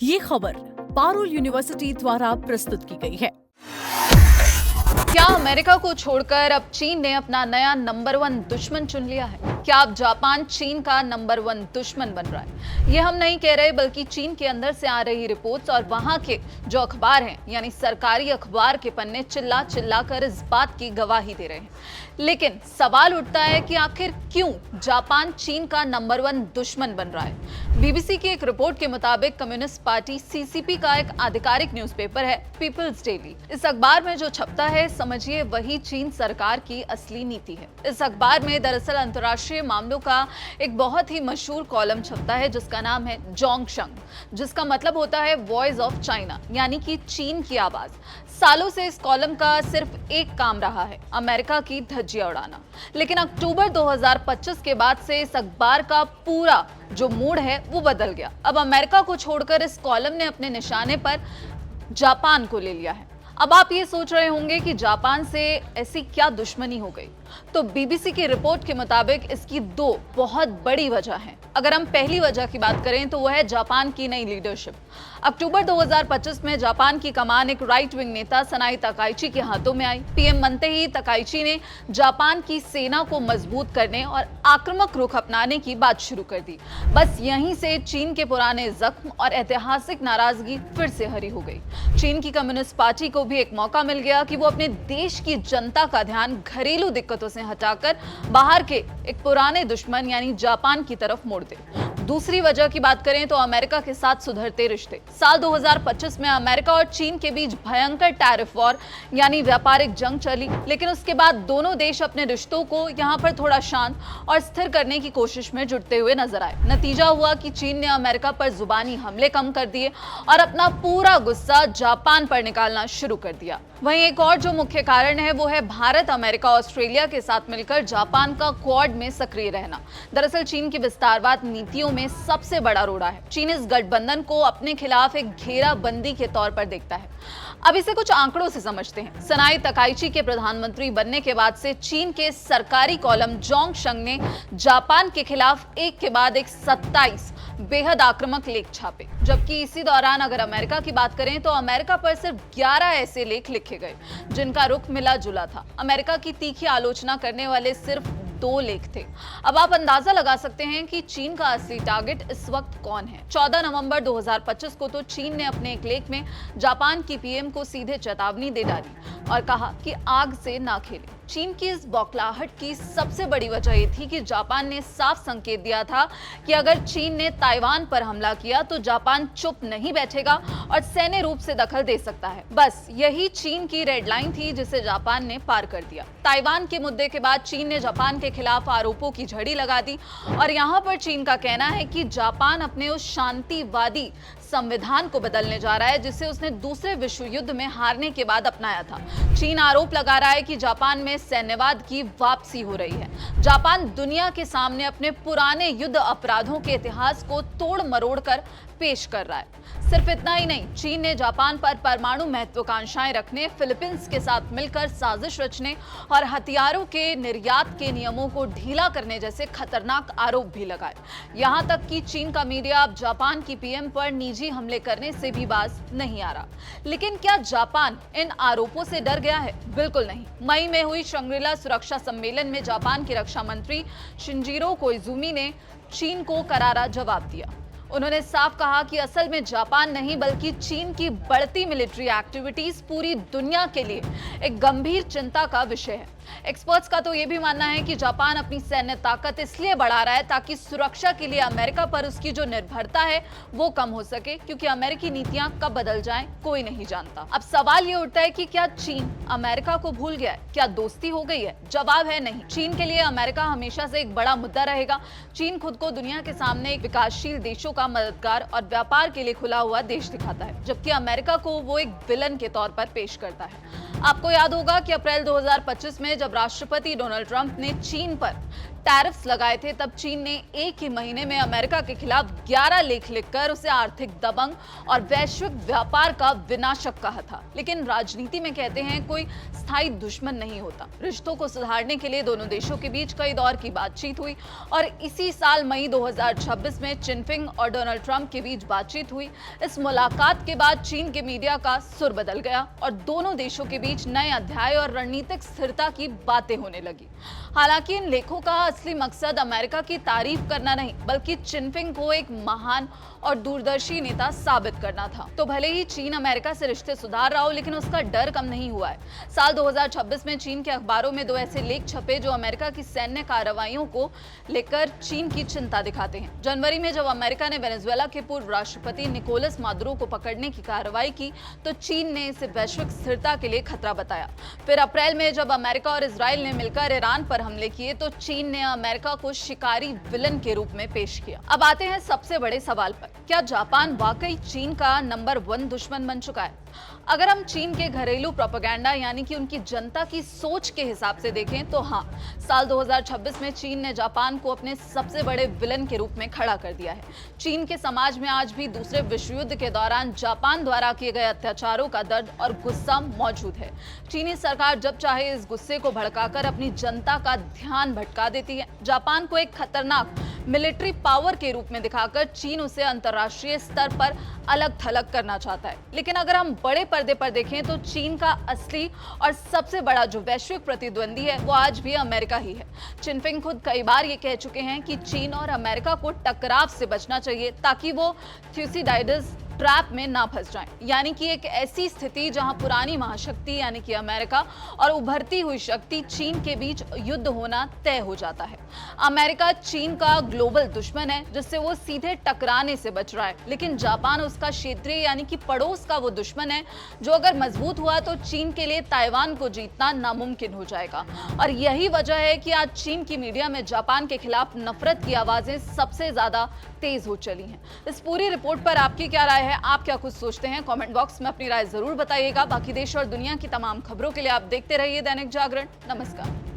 ये खबर पारुल यूनिवर्सिटी द्वारा प्रस्तुत की गई है। क्या अमेरिका को छोड़कर अब चीन ने अपना नया नंबर 1 दुश्मन चुन लिया है? क्या अब जापान चीन का नंबर 1 दुश्मन बन रहा है? ये हम नहीं कह रहे, बल्कि चीन के अंदर से आ रही रिपोर्ट्स और वहां के जो अखबार हैं, यानी सरकारी अखबार के पन्ने चिल्ला चिल्ला कर इस बात की गवाही दे रहे हैं। लेकिन सवाल उठता है कि आखिर क्यों जापान चीन का नंबर 1 दुश्मन बन रहा है? बीबीसी की एक रिपोर्ट के मुताबिक कम्युनिस्ट पार्टी सीसीपी का एक आधिकारिक न्यूज़पेपर है पीपल्स डेली। इस अखबार में जो छपता है, समझिए वही चीन सरकार की असली नीति है। इस अखबार में दरअसल अंतर्राष्ट्रीय मामलों का एक बहुत ही मशहूर कॉलम छपता है जिसका नाम है जोंगशंग, जिसका मतलब होता है वॉइस ऑफ चाइना, यानी कि चीन की आवाज। सालों से इस कॉलम का सिर्फ एक काम रहा है, अमेरिका की धज्जियां उड़ाना। लेकिन अक्टूबर 2025 के बाद से इस अखबार का पूरा जो मूड है वो बदल गया। अब अमेरिका को छोड़कर इस कॉलम ने अपने निशाने पर जापान को ले लिया है। अब आप ये सोच रहे होंगे कि जापान से ऐसी क्या दुश्मनी हो गई? तो बीबीसी की रिपोर्ट के मुताबिक इसकी दो बहुत बड़ी वजह हैं। अगर हम पहली वजह की बात करें तो वह है जापान की नई लीडरशिप। अक्टूबर 2025 में जापान की कमान एक राइट विंग नेता सनाई तकाइची के हाथों में आई। पीएम बनते ही तकाइची ने जापान की सेना को मजबूत करने और आक्रामक रुख अपनाने की बात शुरू कर दी। बस यहीं से चीन के पुराने जख्म और ऐतिहासिक नाराजगी फिर से हरी हो गई। चीन की कम्युनिस्ट पार्टी को भी एक मौका मिल गया कि वो अपने देश की जनता का ध्यान घरेलू दिक्कतों से हटाकर बाहर के एक पुराने दुश्मन यानी जापान की तरफ मोड़ दे। दूसरी वजह की बात करें तो अमेरिका के साथ सुधरते रिश्ते। साल 2025 में अमेरिका और चीन के बीच भयंकर टैरिफ वॉर यानी व्यापारिक जंग चली, लेकिन उसके बाद दोनों देश अपने रिश्तों को यहां पर थोड़ा शांत और स्थिर करने की कोशिश में जुटते हुए नजर आए। नतीजा हुआ कि चीन ने अमेरिका पर जुबानी हमले कम कर दिए और अपना पूरा गुस्सा जापान पर निकालना शुरू कर दिया। वहीं एक और जो मुख्य कारण है वो है भारत, अमेरिका, ऑस्ट्रेलिया के साथ मिलकर जापान का क्वाड में सक्रिय रहना। दरअसल चीन की विस्तारवाद नीतियों में सबसे बड़ा रोड़ा है। चीन इस गठबंधन को अपने खिलाफ एक घेराबंदी के तौर पर देखता है। अब इसे कुछ आंकड़ों से समझते हैं। सनाई तकाइची के प्रधानमंत्री बनने के बाद से चीन के सरकारी कॉलम जोंगशंग ने जापान के खिलाफ एक के बाद एक 27 बेहद आक्रामक लेख छापे, जबकि इसी दौरान अगर अमेरिका की बात करें तो अमेरिका पर सिर्फ 11 ऐसे लेख लिखे गए जिनका रुख मिला जुला था। अमेरिका की तीखी आलोचना करने वाले सिर्फ 2 लेख थे। अब आप अंदाजा लगा सकते हैं कि चीन का असली टारगेट इस वक्त कौन है। 14 नवंबर 2025 को तो चीन ने अपने एक लेख में जापान की पीएम को सीधे चेतावनी दे डाली और कहा कि आग से ना खेलें। चीन की इस बौखलाहट की सबसे बड़ी वजह यह थी कि जापान ने साफ संकेत दिया था कि अगर चीन ने ताइवान पर हमला किया तो जापान चुप नहीं बैठेगा और सैन्य रूप से दखल दे सकता है। बस यही चीन की रेड लाइन थी जिसे जापान ने पार कर दिया। ताइवान के मुद्दे के बाद चीन ने जापान के खिलाफ आरोपों की झड़ी लगा दी और यहाँ पर चीन का कहना है कि जापान अपने उस शांतिवादी संविधान को बदलने जा रहा है जिसे उसने दूसरे विश्व युद्ध में हारने के बाद अपनाया था। चीन आरोप लगा रहा है कि जापान में सैन्यवाद की वापसी हो रही है। जापान दुनिया के सामने अपने पुराने युद्ध अपराधों के इतिहास को तोड़ मरोड़ कर पेश कर रहा है। सिर्फ इतना ही नहीं, चीन ने जापान पर परमाणु महत्वाकांक्षाएं रखने, फिलीपींस के साथ मिलकर साजिश रचने और हथियारों के निर्यात के नियमों को ढीला करने जैसे खतरनाक आरोप भी लगाए। यहां तक कि चीन का मीडिया अब जापान की पीएम पर निजी हमले करने से भी बाज नहीं आ रहा। लेकिन क्या जापान इन आरोपों से डर गया है? बिल्कुल नहीं। मई में हुई शंग्रीला सुरक्षा सम्मेलन में जापान के रक्षा मंत्री शिंजिरो कोइजुमी ने चीन को करारा जवाब दिया। उन्होंने साफ कहा कि असल में जापान नहीं बल्कि चीन की बढ़ती मिलिट्री एक्टिविटीज पूरी दुनिया के लिए एक गंभीर चिंता का विषय है। एक्सपर्ट्स का तो यह भी मानना है कि जापान अपनी सैन्य ताकत इसलिए बढ़ा रहा है ताकि सुरक्षा के लिए अमेरिका पर उसकी जो निर्भरता है वो कम हो सके, क्योंकि अमेरिकी नीतियां कब बदल जाएं कोई नहीं जानता। अब सवाल ये उठता है कि क्या चीन अमेरिका को भूल गया है? क्या दोस्ती हो गई है? जवाब है नहीं। चीन के लिए अमेरिका हमेशा से एक बड़ा मुद्दा रहेगा। चीन खुद को दुनिया के सामने एक विकासशील देशों का मददगार और व्यापार के लिए खुला हुआ देश दिखाता है, जबकि अमेरिका को वो एक विलन के तौर पर पेश करता है। आपको याद होगा कि अप्रैल 2025 में जब राष्ट्रपति डोनाल्ड ट्रंप ने चीन पर टैरिफ्स लगाए थे, तब चीन ने एक ही महीने में अमेरिका के खिलाफ 11 लेख लिखकर उसे आर्थिक दबंग और वैश्विक व्यापार का विनाशक कहा था। लेकिन राजनीति में कहते हैं कोई स्थायी दुश्मन नहीं होता। रिश्तों को सुधारने के लिए दोनों देशों के बीच कई दौर की बातचीत हुई और इसी साल मई 2026 में चिनफिंग और डोनाल्ड ट्रंप के बीच बातचीत हुई। इस मुलाकात के बाद चीन के मीडिया का सुर बदल गया और दोनों देशों के बीच नए अध्याय और रणनीतिक स्थिरता की बातें होने लगी। हालांकि इन लेखों का असली मकसद अमेरिका की तारीफ करना नहीं, बल्कि चिनफिंग को एक महान और दूरदर्शी नेता साबित करना था। तो भले ही चीन अमेरिका से रिश्ते सुधार रहा हो, लेकिन उसका डर कम नहीं हुआ है। साल 2026 में चीन के अखबारों में 2 ऐसे लेख छपे जो अमेरिका की सैन्य कार्रवाइयों को लेकर चीन की चिंता दिखाते हैं। जनवरी में जब अमेरिका ने वेनेजुएला के पूर्व राष्ट्रपति निकोलस मादुरो को पकड़ने की कार्रवाई की, तो चीन ने इसे वैश्विक स्थिरता के लिए खतरा बताया। फिर अप्रैल में जब अमेरिका और इजराइल ने मिलकर ईरान पर हमले किए, तो चीन ने अमेरिका को शिकारी विलन के रूप में पेश किया। अब आते हैं सबसे बड़े सवाल पर, क्या जापान वाकई चीन का नंबर 1 दुश्मन बन चुका है? अगर हम चीन के घरेलू प्रोपेगेंडा यानी कि उनकी जनता की सोच के हिसाब से देखें तो हाँ, साल 2026 में चीन ने जापान को अपने सबसे बड़े विलन के रूप में खड़ा कर दिया है। चीन के समाज में आज भी दूसरे विश्व युद्ध के दौरान जापान द्वारा किए गए अत्याचारों का दर्द और गुस्सा मौजूद है। चीनी सरकार जब चाहे इस गुस्से को भड़काकर अपनी जनता का ध्यान भटका देती है। जापान को एक खतरनाक मिलिट्री पावर के रूप में दिखाकर चीन उसे अंतर्राष्ट्रीय स्तर पर अलग थलग करना चाहता है। लेकिन अगर हम बड़े पर्दे पर देखें तो चीन का असली और सबसे बड़ा जो वैश्विक प्रतिद्वंदी है वो आज भी अमेरिका ही है। चिनफिंग खुद कई बार ये कह चुके हैं कि चीन और अमेरिका को टकराव से बचना चाहिए ताकि वो थ्यूसिडाइडस ट्रैप में ना फंस जाएं, यानी कि एक ऐसी स्थिति जहां पुरानी महाशक्ति यानी कि अमेरिका और उभरती हुई शक्ति चीन के बीच युद्ध होना तय हो जाता है। अमेरिका चीन का ग्लोबल दुश्मन है जिससे वो सीधे टकराने से बच रहा है, लेकिन जापान उसका क्षेत्रीय यानी कि पड़ोस का वो दुश्मन है जो अगर मजबूत हुआ तो चीन के लिए ताइवान को जीतना नामुमकिन हो जाएगा। और यही वजह है कि आज चीन की मीडिया में जापान के खिलाफ नफरत की आवाजें सबसे ज्यादा तेज हो चली हैं। इस पूरी रिपोर्ट पर आपकी क्या राय है? आप क्या कुछ सोचते हैं? कमेंट बॉक्स में अपनी राय जरूर बताइएगा। बाकी देश और दुनिया की तमाम खबरों के लिए आप देखते रहिए दैनिक जागरण। नमस्कार।